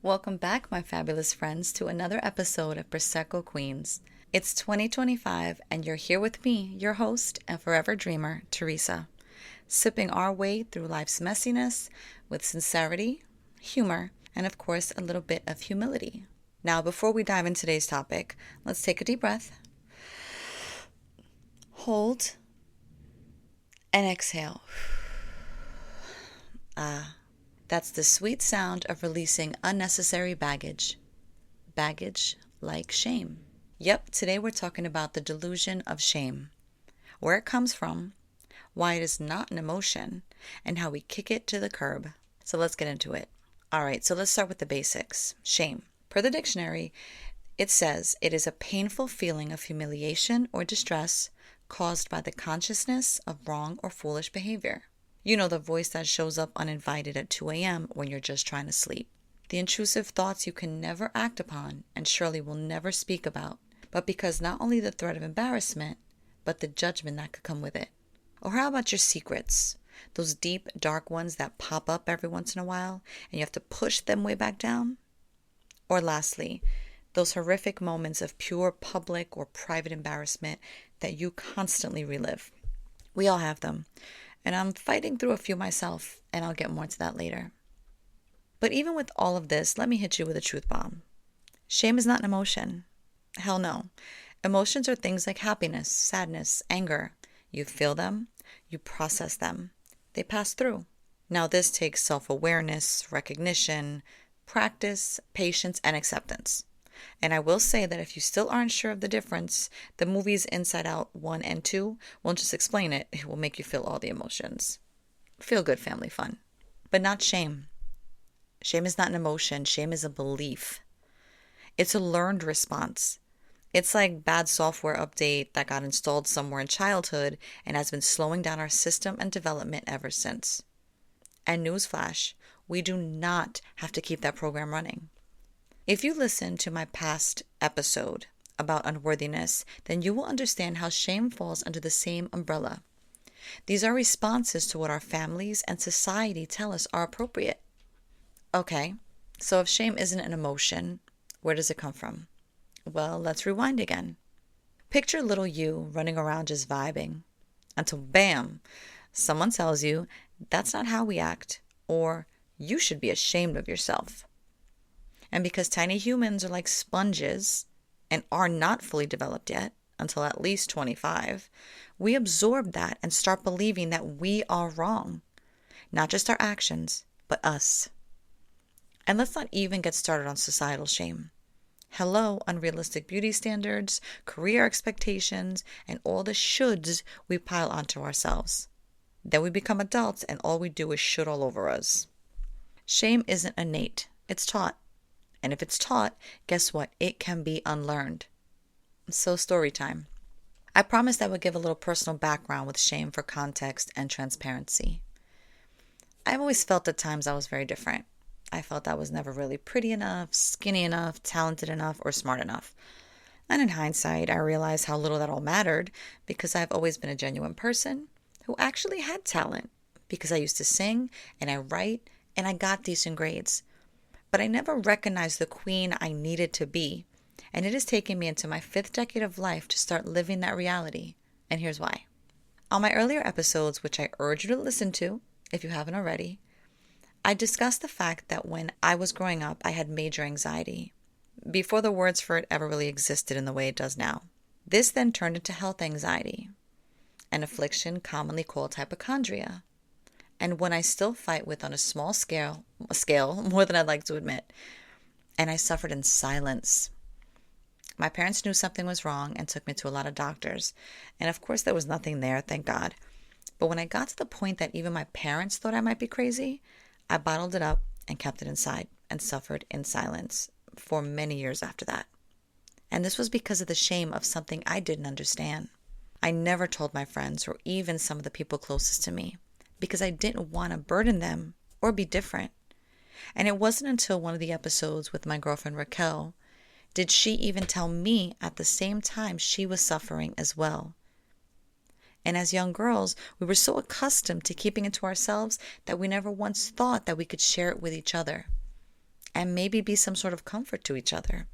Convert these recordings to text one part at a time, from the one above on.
Welcome back, my fabulous friends, to another episode of Prosecco Queens. It's 2025, and you're here with me, your host and forever dreamer, Teresa, sipping our way through life's messiness with sincerity, humor, and of course, a little bit of humility. Now, before we dive into today's topic, let's take a deep breath, hold, and exhale. That's the sweet sound of releasing unnecessary baggage. Baggage like shame. Yep, today we're talking about the delusion of shame, where it comes from, why it is not an emotion, and how we kick it to the curb. So let's get into it. All right, so let's start with the basics. Shame. Per the dictionary, it says it is a painful feeling of humiliation or distress caused by the consciousness of wrong or foolish behavior. You know, the voice that shows up uninvited at 2 a.m. when you're just trying to sleep. The intrusive thoughts you can never act upon and surely will never speak about, but because not only the threat of embarrassment, but the judgment that could come with it. Or how about your secrets? Those deep, dark ones that pop up every once in a while and you have to push them way back down? Or lastly, those horrific moments of pure public or private embarrassment that you constantly relive. We all have them. And I'm fighting through a few myself, and I'll get more into that later. But even with all of this, let me hit you with a truth bomb. Shame is not an emotion. Hell no. Emotions are things like happiness, sadness, anger. You feel them, you process them. They pass through. Now this takes self-awareness, recognition, practice, patience, and acceptance. And I will say that if you still aren't sure of the difference, the movies Inside Out 1 and 2 won't just explain it, it will make you feel all the emotions. Feel good family fun. But not shame. Shame is not an emotion, shame is a belief. It's a learned response. It's like bad software update that got installed somewhere in childhood and has been slowing down our system and development ever since. And newsflash, we do not have to keep that program running. If you listen to my past episode about unworthiness, then you will understand how shame falls under the same umbrella. These are responses to what our families and society tell us are appropriate. Okay, so if shame isn't an emotion, where does it come from? Well, let's rewind again. Picture little you running around just vibing until bam, someone tells you that's not how we act, or you should be ashamed of yourself. And because tiny humans are like sponges and are not fully developed yet, until at least 25, we absorb that and start believing that we are wrong. Not just our actions, but us. And let's not even get started on societal shame. Hello, unrealistic beauty standards, career expectations, and all the shoulds we pile onto ourselves. Then we become adults and all we do is should all over us. Shame isn't innate, it's taught. And if it's taught, guess what? It can be unlearned. So story time. I promised I would give a little personal background with shame for context and transparency. I've always felt at times I was very different. I felt I was never really pretty enough, skinny enough, talented enough, or smart enough. And in hindsight, I realized how little that all mattered because I've always been a genuine person who actually had talent because I used to sing and I write and I got decent grades. But I never recognized the queen I needed to be, and it has taken me into my 5th decade of life to start living that reality, and here's why. On my earlier episodes, which I urge you to listen to, if you haven't already, I discussed the fact that when I was growing up, I had major anxiety, before the words for it ever really existed in the way it does now. This then turned into health anxiety, an affliction commonly called hypochondria. And one I still fight with on a small scale, more than I'd like to admit. And I suffered in silence. My parents knew something was wrong and took me to a lot of doctors. And of course there was nothing there, thank God. But when I got to the point that even my parents thought I might be crazy, I bottled it up and kept it inside and suffered in silence for many years after that. And this was because of the shame of something I didn't understand. I never told my friends or even some of the people closest to me, because I didn't want to burden them or be different. And it wasn't until one of the episodes with my girlfriend Raquel did she even tell me at the same time she was suffering as well. And as young girls, we were so accustomed to keeping it to ourselves that we never once thought that we could share it with each other. and maybe be some sort of comfort to each other,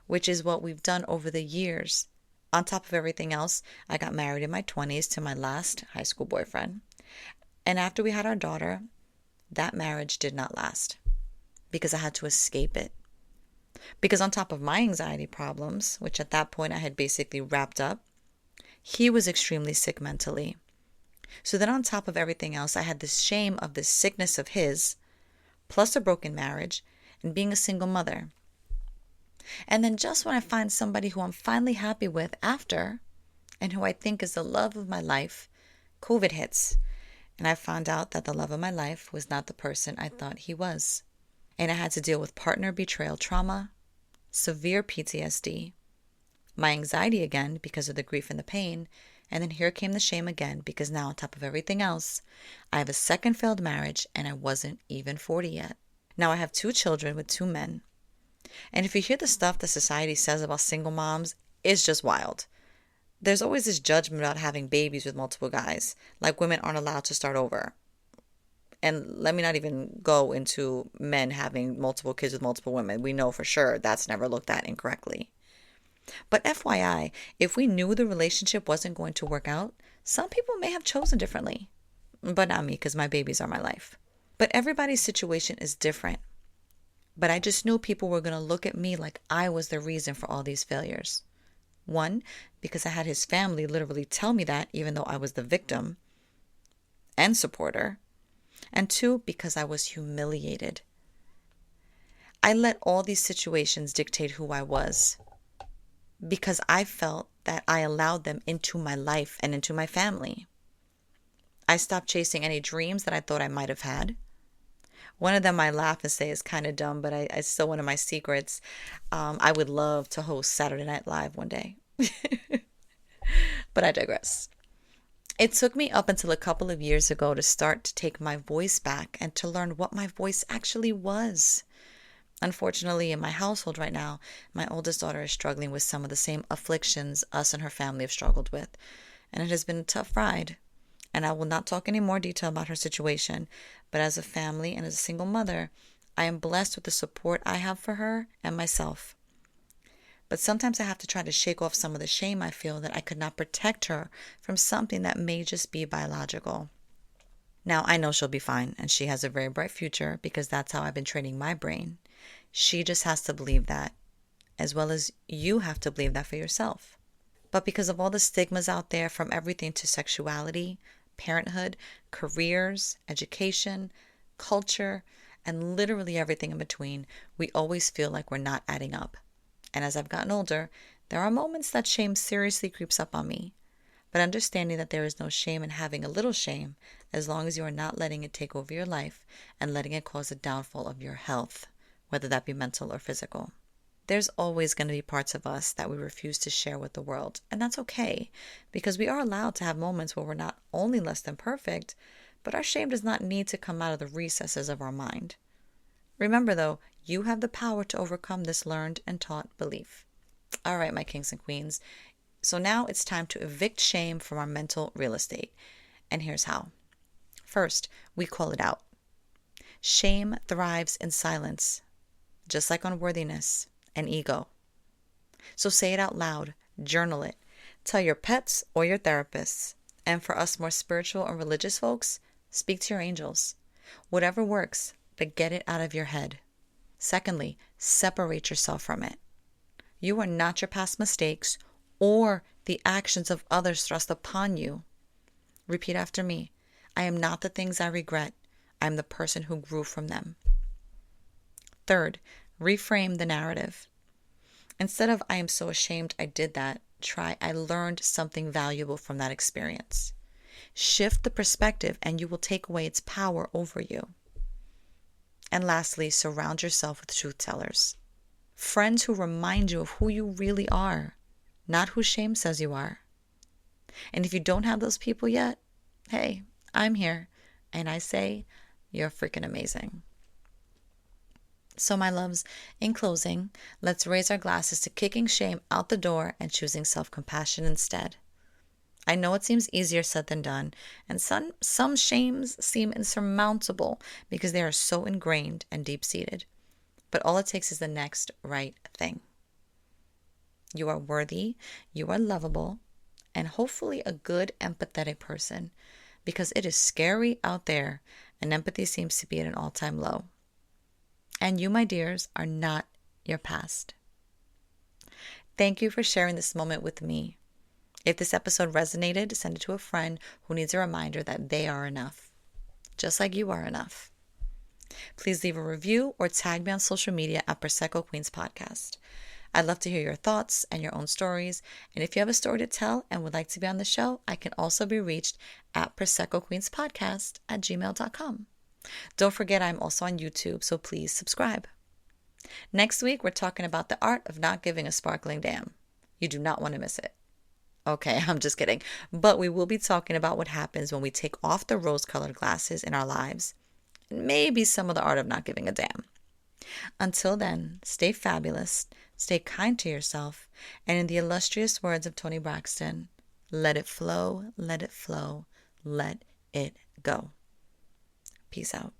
which is what we've done over the years. On top of everything else, I got married in my 20s to my last high school boyfriend. And after we had our daughter, that marriage did not last because I had to escape it. Because on top of my anxiety problems, which at that point I had basically wrapped up, he was extremely sick mentally. So then on top of everything else, I had this shame of this sickness of his, plus a broken marriage, and being a single mother. And then just when I find somebody who I'm finally happy with after, and who I think is the love of my life, COVID hits. And I found out that the love of my life was not the person I thought he was. And I had to deal with partner betrayal trauma, severe PTSD, my anxiety again because of the grief and the pain, and then here came the shame again because now on top of everything else, I have a second failed marriage and I wasn't even 40 yet. Now I have 2 children with 2 men. And if you hear the stuff that society says about single moms, it's just wild. There's always this judgment about having babies with multiple guys, like women aren't allowed to start over. And let me not even go into men having multiple kids with multiple women. We know for sure that's never looked at incorrectly. But FYI, if we knew the relationship wasn't going to work out, some people may have chosen differently. But not me, because my babies are my life. But everybody's situation is different. But I just knew people were going to look at me like I was the reason for all these failures. 1, because I had his family literally tell me that, even though I was the victim and supporter. And 2, because I was humiliated. I let all these situations dictate who I was because I felt that I allowed them into my life and into my family. I stopped chasing any dreams that I thought I might have had. One of them I laugh and say is kind of dumb, but I still, one of my secrets, I would love to host Saturday Night Live one day. But I digress. It took me up until a couple of years ago to start to take my voice back and to learn what my voice actually was. Unfortunately, in my household right now, my oldest daughter is struggling with some of the same afflictions us and her family have struggled with. And it has been a tough ride. And I will not talk any more detail about her situation. But as a family and as a single mother, I am blessed with the support I have for her and myself. But sometimes I have to try to shake off some of the shame I feel that I could not protect her from something that may just be biological. Now, I know she'll be fine, and she has a very bright future because that's how I've been training my brain. She just has to believe that, as well as you have to believe that for yourself. But because of all the stigmas out there, from everything to sexuality, parenthood, careers, education, culture, and literally everything in between, we always feel like we're not adding up. And as I've gotten older, there are moments that shame seriously creeps up on me. But understanding that there is no shame in having a little shame, as long as you are not letting it take over your life and letting it cause a downfall of your health, whether that be mental or physical. There's always going to be parts of us that we refuse to share with the world, and that's okay, because we are allowed to have moments where we're not only less than perfect, but our shame does not need to come out of the recesses of our mind. Remember though, you have the power to overcome this learned and taught belief. All right, my kings and queens. So now it's time to evict shame from our mental real estate. And here's how. First, we call it out. Shame thrives in silence, just like unworthiness and ego. So say it out loud, journal it, tell your pets or your therapists. And for us more spiritual and religious folks, speak to your angels. Whatever works, but get it out of your head. Secondly, separate yourself from it. You are not your past mistakes or the actions of others thrust upon you. Repeat after me. I am not the things I regret. I am the person who grew from them. Third, reframe the narrative. Instead of I am so ashamed I did that, try I learned something valuable from that experience. Shift the perspective and you will take away its power over you. And lastly, surround yourself with truth tellers. Friends who remind you of who you really are, not who shame says you are. And if you don't have those people yet, hey, I'm here. And I say, you're freaking amazing. So my loves, in closing, let's raise our glasses to kicking shame out the door and choosing self-compassion instead. I know it seems easier said than done, and some shames seem insurmountable because they are so ingrained and deep-seated. but all it takes is the next right thing. You are worthy, you are lovable, and hopefully a good, empathetic person, because it is scary out there and empathy seems to be at an all-time low. And you, my dears, are not your past. Thank you for sharing this moment with me. If this episode resonated, send it to a friend who needs a reminder that they are enough, just like you are enough. Please leave a review or tag me on social media at Prosecco Queens Podcast. I'd love to hear your thoughts and your own stories. And if you have a story to tell and would like to be on the show, I can also be reached at proseccoqueenspodcast@gmail.com. Don't forget, I'm also on YouTube, so please subscribe. Next week, we're talking about the art of not giving a sparkling damn. You do not want to miss it. Okay, I'm just kidding. But we will be talking about what happens when we take off the rose-colored glasses in our lives, and maybe some of the art of not giving a damn. Until then, stay fabulous, stay kind to yourself, and in the illustrious words of Toni Braxton, let it flow, let it flow, let it go. Peace out.